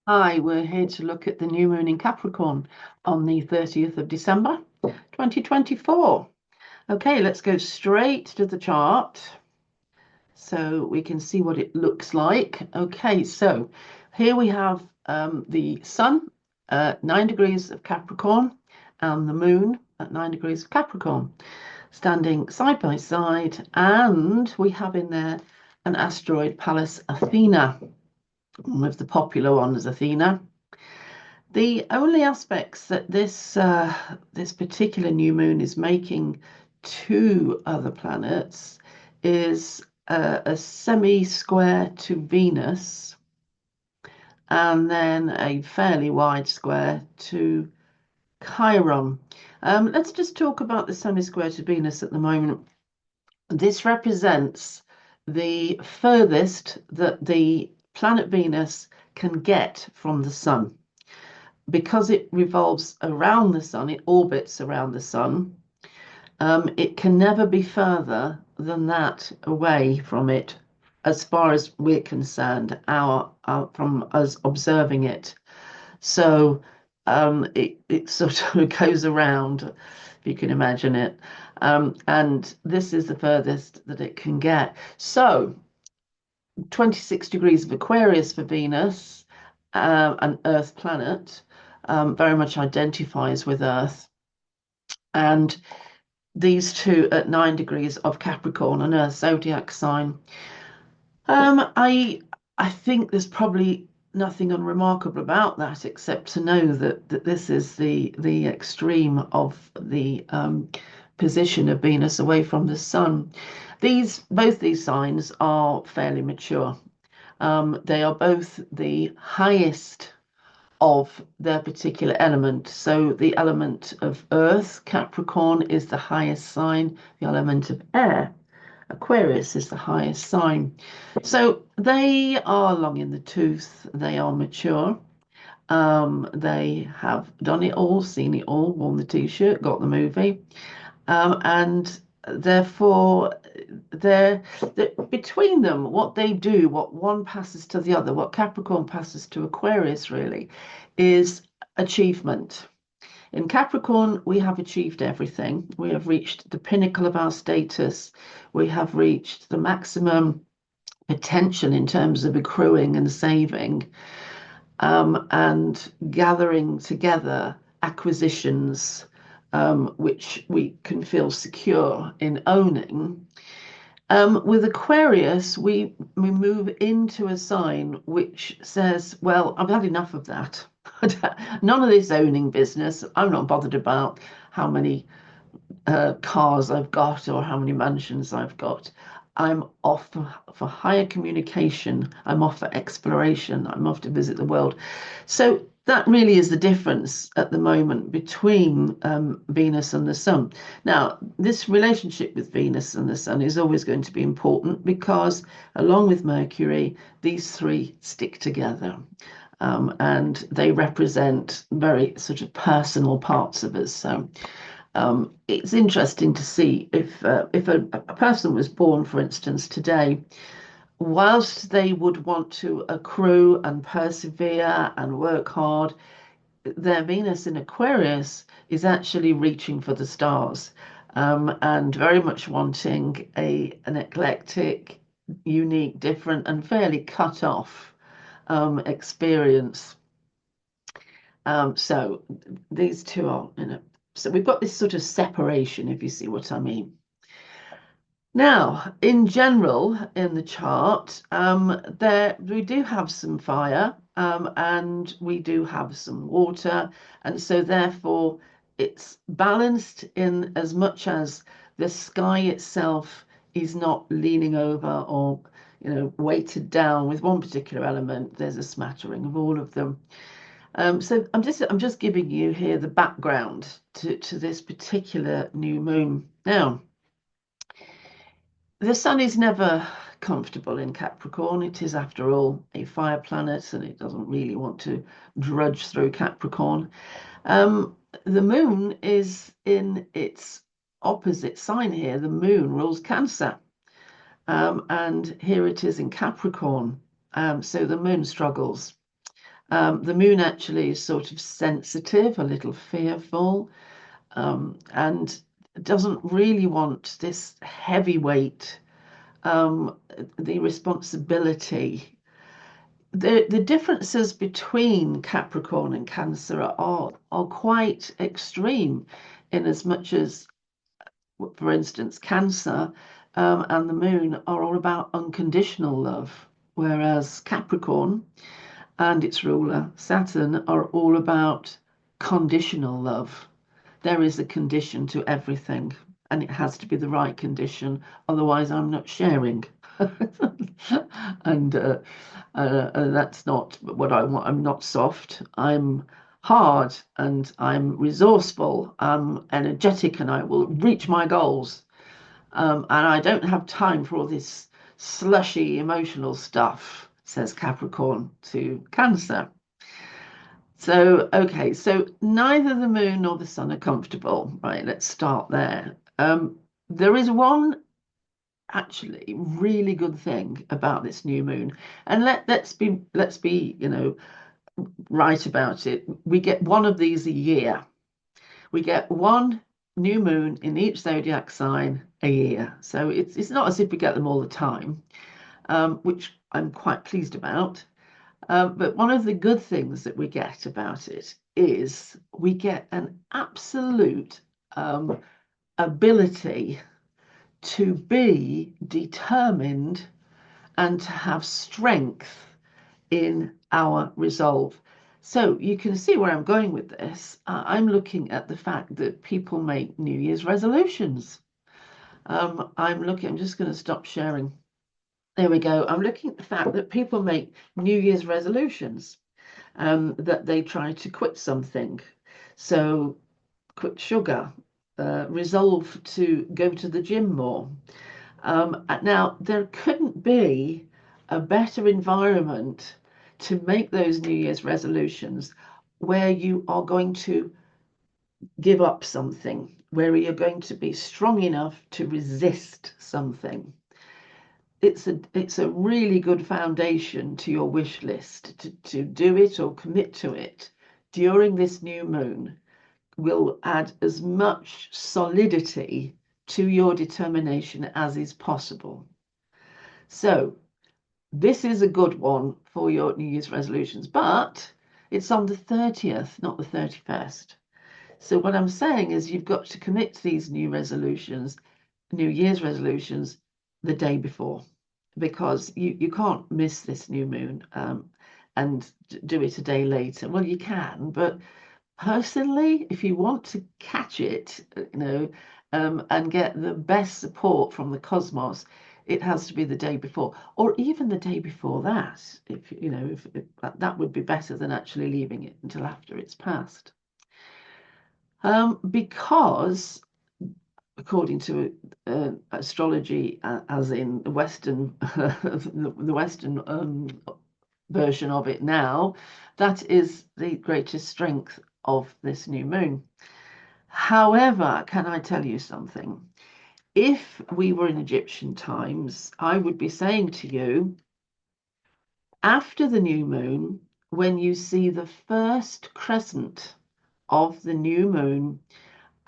Hi, we're here to look at the new moon in Capricorn on the 30th of December, 2024. Okay, let's go straight to the chart so we can see what it looks like. Okay, so here we have the sun at 9 degrees of Capricorn and the moon at 9 degrees of Capricorn, standing side by side, and we have in there an asteroid, Pallas Athena. One of the popular ones, Athena. The only aspects that this particular new moon is making to other planets is a semi-square to Venus, and then a fairly wide square to Chiron. Let's just talk about the semi-square to Venus at the moment. This represents the furthest that the planet Venus can get from the sun. Because it revolves around the sun, it orbits around the sun, it can never be further than that away from it, as far as we're concerned, from us observing it. So it sort of goes around, if you can imagine it. And this is the furthest that it can get. So 26 degrees of Aquarius for Venus, an Earth planet, very much identifies with Earth. And these two at 9 degrees of Capricorn, an Earth zodiac sign. I think there's probably nothing unremarkable about that, except to know that this is the extreme of the position of Venus away from the sun. Both these signs are fairly mature. They are both the highest of their particular element. So the element of earth, Capricorn, is the highest sign. The element of air, Aquarius, is the highest sign. So they are long in the tooth. They are mature. They have done it all, seen it all, worn the t-shirt, got the movie. And therefore they're between them, what they do, what one passes to the other, what Capricorn passes to Aquarius really is achievement. In Capricorn, we have achieved everything. We have reached the pinnacle of our status. We have reached the maximum potential in terms of accruing and saving, and gathering together acquisitions, which we can feel secure in owning. With Aquarius, we move into a sign which says, well, I've had enough of that. None of this owning business. I'm not bothered about how many cars I've got or how many mansions I've got. I'm off for higher communication. I'm off for exploration. I'm off to visit the world. So that really is the difference at the moment between Venus and the Sun. Now, this relationship with Venus and the Sun is always going to be important because, along with Mercury, these three stick together. And they represent very sort of personal parts of us. So it's interesting to see if a person was born, for instance, today, whilst they would want to accrue and persevere and work hard, their Venus in Aquarius is actually reaching for the stars, and very much wanting an eclectic, unique, different, and fairly cut off experience. So these two are, so we've got this sort of separation, if you see what I mean. Now, in general, in the chart, we do have some fire, and we do have some water, and so therefore it's balanced in as much as the sky itself is not leaning over or, weighted down with one particular element. There's a smattering of all of them. So I'm just giving you here the background to this particular new moon. Now, the sun is never comfortable in Capricorn. It is, after all, a fire planet, and it doesn't really want to drudge through Capricorn. The moon is in its opposite sign here. The moon rules Cancer, and here it is in Capricorn. So the moon struggles. The moon actually is sort of sensitive, a little fearful, and doesn't really want this heavy weight, the responsibility. The differences between Capricorn and Cancer are quite extreme, in as much as, for instance, Cancer and the moon are all about unconditional love, whereas Capricorn and its ruler, Saturn, are all about conditional love. There is a condition to everything, and it has to be the right condition, otherwise, I'm not sharing. And that's not what I want. I'm not soft. I'm hard and I'm resourceful. I'm energetic and I will reach my goals. And I don't have time for all this slushy emotional stuff, says Capricorn to Cancer. So, okay, so neither the moon nor the sun are comfortable. Right, let's start there. There is one actually really good thing about this new moon, and let's be right about it. We get one of these a year. We get one new moon in each zodiac sign a year, so it's not as if we get them all the time, which I'm quite pleased about. But one of the good things that we get about it is we get an absolute ability to be determined and to have strength in our resolve. So you can see where I'm going with this. I'm looking at the fact that people make New Year's resolutions. I'm just going to stop sharing. There we go. I'm looking at the fact that people make New Year's resolutions, that they try to quit something. So quit sugar, resolve to go to the gym more. Now, there couldn't be a better environment to make those New Year's resolutions where you are going to give up something, where you're going to be strong enough to resist something. It's a really good foundation to your wish list to do it or commit to it during this new moon will add as much solidity to your determination as is possible. So this is a good one for your New Year's resolutions, but it's on the 30th, not the 31st. So what I'm saying is you've got to commit to these New Year's resolutions, the day before, because you can't miss this new moon and do it a day later. Well, you can, but personally, if you want to catch it, and get the best support from the cosmos, it has to be the day before, or even the day before that. If that would be better than actually leaving it until after it's passed. Because according to astrology, as in the Western, the Western version of it now, that is the greatest strength of this new moon. However, can I tell you something? If we were in Egyptian times, I would be saying to you, after the new moon, when you see the first crescent of the new moon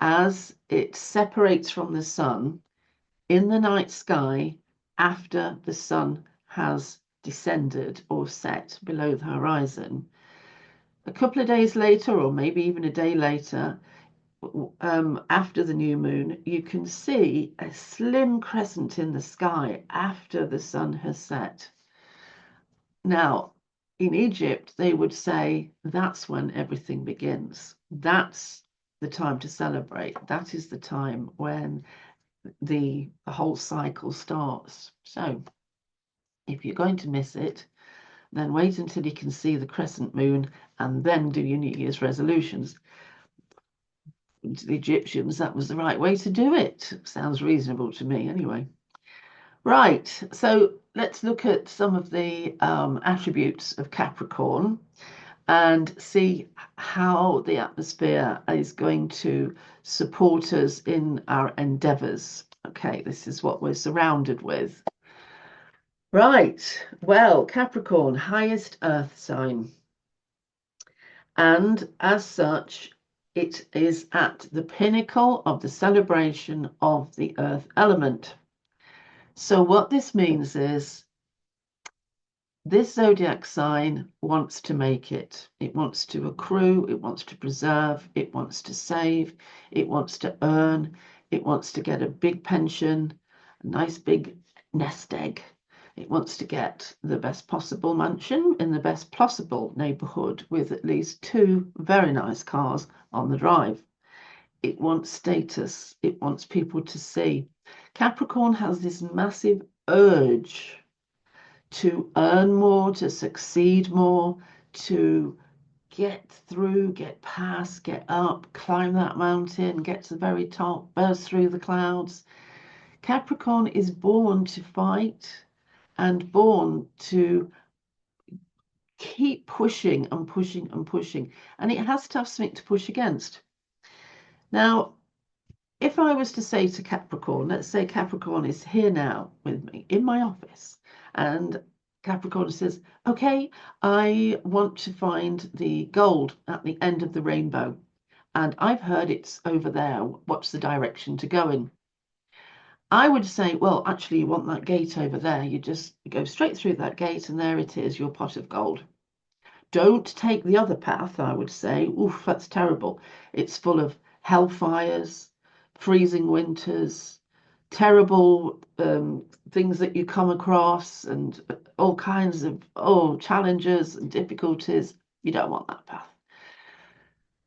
as it separates from the sun in the night sky after the sun has descended or set below the horizon, a couple of days later, or maybe even a day later, after the new moon, you can see a slim crescent in the sky after the sun has set. Now, in Egypt, they would say that's when everything begins. That's the time to celebrate. That is the time when the whole cycle starts. So if you're going to miss it, then wait until you can see the crescent moon and then do your New Year's resolutions. To the Egyptians, that was the right way to do it. Sounds reasonable to me anyway. Right, so let's look at some of the attributes of Capricorn and see how the atmosphere is going to support us in our endeavors. Okay, this is what we're surrounded with. Right, well, Capricorn, highest earth sign. And as such, it is at the pinnacle of the celebration of the earth element. So what this means is this zodiac sign wants to make it. It wants to accrue, it wants to preserve, it wants to save, it wants to earn, it wants to get a big pension, a nice big nest egg. It wants to get the best possible mansion in the best possible neighborhood with at least 2 very nice cars on the drive. It wants status. It wants people to see. Capricorn has this massive urge to earn more, to succeed more, to get through, get past, get up, climb that mountain, get to the very top, burst through the clouds. Capricorn is born to fight and born to keep pushing and pushing and pushing. And it has to have something to push against. Now, if I was to say to Capricorn, let's say Capricorn is here now with me in my office, and Capricorn says, okay, I want to find the gold at the end of the rainbow, and I've heard it's over there. What's the direction to go in? I would say, well, actually, you want that gate over there. You just go straight through that gate, and there it is, your pot of gold. Don't take the other path, I would say. Oof, that's terrible. It's full of hellfires, freezing winters, terrible things that you come across, and all kinds of challenges and difficulties. You don't want that path.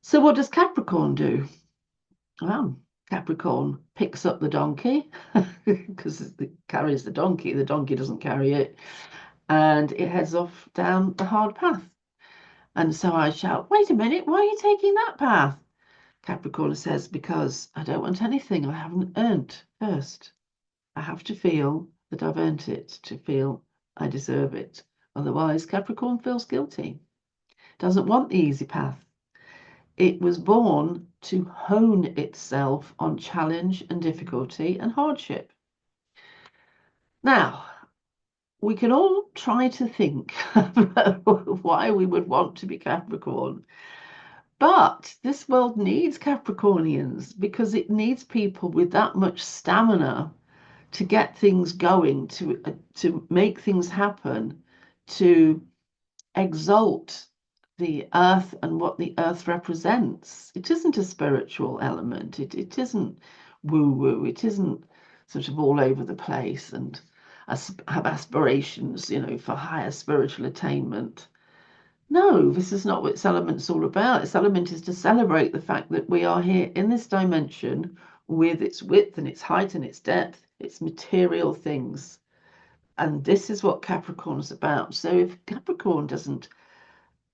So what does Capricorn do? Well, Capricorn picks up the donkey because it carries the donkey doesn't carry it, and it heads off down the hard path. And so I shout, wait a minute, why are you taking that path? Capricorn says, because I don't want anything I haven't earned first. I have to feel that I've earned it, to feel I deserve it. Otherwise, Capricorn feels guilty, doesn't want the easy path. It was born to hone itself on challenge and difficulty and hardship. Now, we can all try to think why we would want to be Capricorn. But this world needs Capricornians because it needs people with that much stamina to get things going, to make things happen, to exalt the earth and what the earth represents. It isn't a spiritual element. It isn't woo-woo. It isn't sort of all over the place and have aspirations, for higher spiritual attainment. No, this is not what its element's all about. Its element is to celebrate the fact that we are here in this dimension with its width and its height and its depth, its material things. And this is what Capricorn is about. So if Capricorn doesn't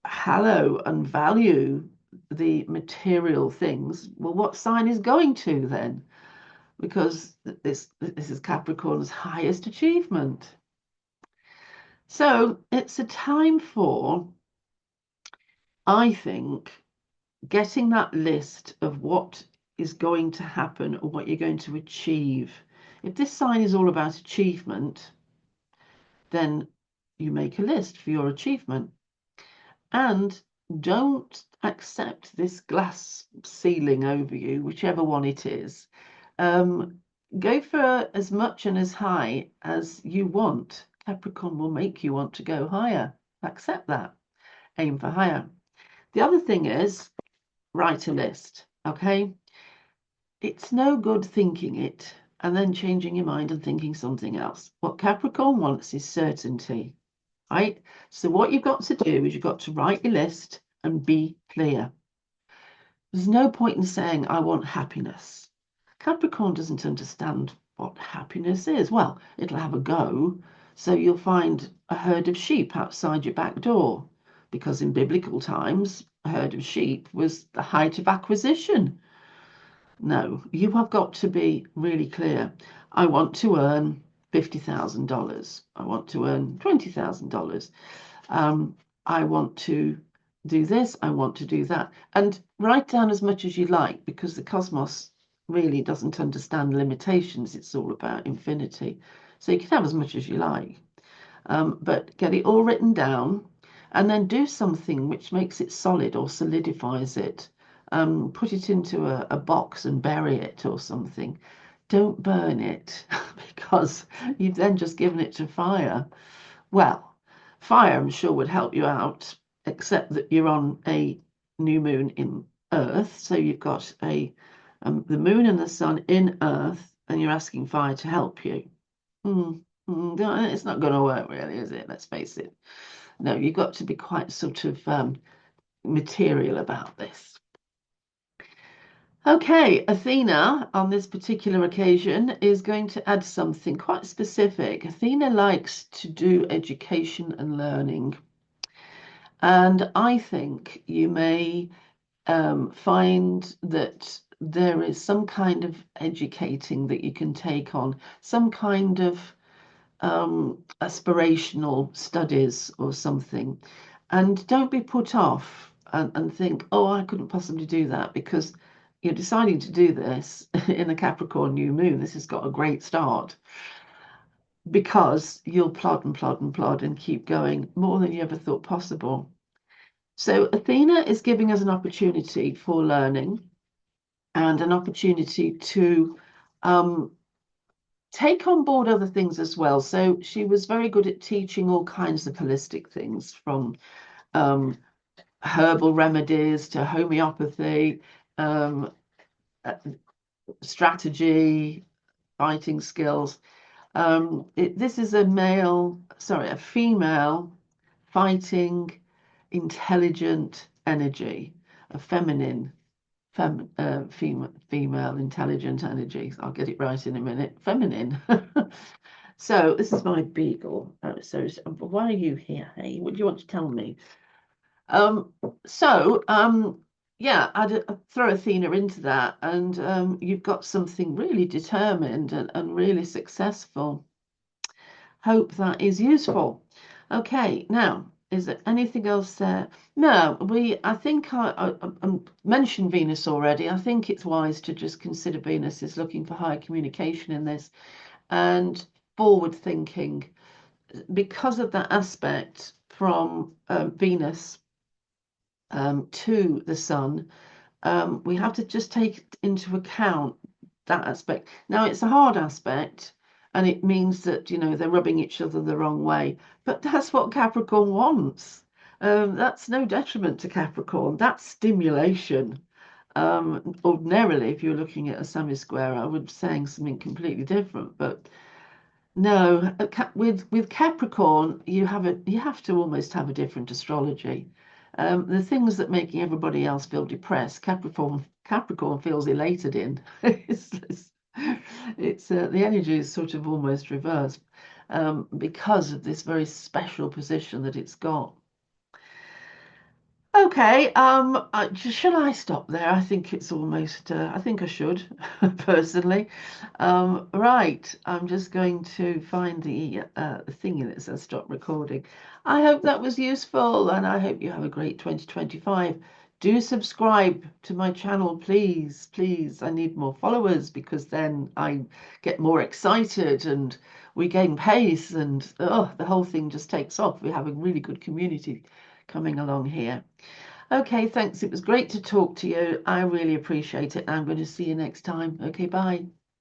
hallow and value the material things, well, what sign is going to then? Because this is Capricorn's highest achievement. So it's a time for, I think, getting that list of what is going to happen or what you're going to achieve. If this sign is all about achievement, then you make a list for your achievement. And don't accept this glass ceiling over you, whichever one it is. Go for as much and as high as you want. Capricorn will make you want to go higher. Accept that. Aim for higher. The other thing is, write a list, okay? It's no good thinking it and then changing your mind and thinking something else. What Capricorn wants is certainty, right? So what you've got to do is you've got to write your list and be clear. There's no point in saying, I want happiness. Capricorn doesn't understand what happiness is. Well, it'll have a go. So you'll find a herd of sheep outside your back door, because in biblical times, a herd of sheep was the height of acquisition. No, you have got to be really clear. I want to earn $50,000. I want to earn $20,000. I want to do this. I want to do that. And write down as much as you like, because the cosmos really doesn't understand limitations. It's all about infinity. So you can have as much as you like. But get it all written down. and then do something which makes it solid or solidifies it. Put it into a box and bury it or something. Don't burn it because you've then just given it to fire. Well, fire, I'm sure, would help you out, except that you're on a new moon in Earth. So you've got the moon and the sun in Earth, and you're asking fire to help you. It's not going to work, really, is it? Let's face it. No, you've got to be quite sort of material about this. Okay, Athena, on this particular occasion, is going to add something quite specific. Athena likes to do education and learning. And I think you may find that there is some kind of educating that you can take on, some kind of aspirational studies or something. And don't be put off and think, oh, I couldn't possibly do that, because you're deciding to do this in a Capricorn new moon. This has got a great start because you'll plod and plod and plod and keep going more than you ever thought possible. So Athena is giving us an opportunity for learning and an opportunity to take on board other things as well. So she was very good at teaching all kinds of holistic things, from herbal remedies to homeopathy, strategy, fighting skills. This is a female fighting, intelligent energy, a female intelligent energy. I'll get it right in a minute. Feminine. So this is my beagle. Why are you here? Hey, what do you want to tell me? Yeah, I'd throw Athena into that, and you've got something really determined and really successful. Hope that is useful. Okay, now, is there anything else there? No, I think I mentioned Venus already. I think it's wise to just consider Venus is looking for higher communication in this and forward thinking, because of that aspect from Venus to the sun. We have to just take into account that aspect. Now, it's a hard aspect, and it means that, they're rubbing each other the wrong way. But that's what Capricorn wants. That's no detriment to Capricorn. That's stimulation. Ordinarily, if you're looking at a semi-square, I would be saying something completely different. But no, with Capricorn, you have to almost have a different astrology. The things that making everybody else feel depressed, Capricorn feels elated in. The energy is sort of almost reversed because of this very special position that it's got. Okay, shall I stop there? I think it's almost, I think I should, personally. Right, I'm just going to find the thingy that says stop recording. I hope that was useful, and I hope you have a great 2025. Do subscribe to my channel, please, please. I need more followers, because then I get more excited and we gain pace, and the whole thing just takes off. We have a really good community coming along here. Okay, thanks. It was great to talk to you. I really appreciate it. I'm going to see you next time. Okay, bye.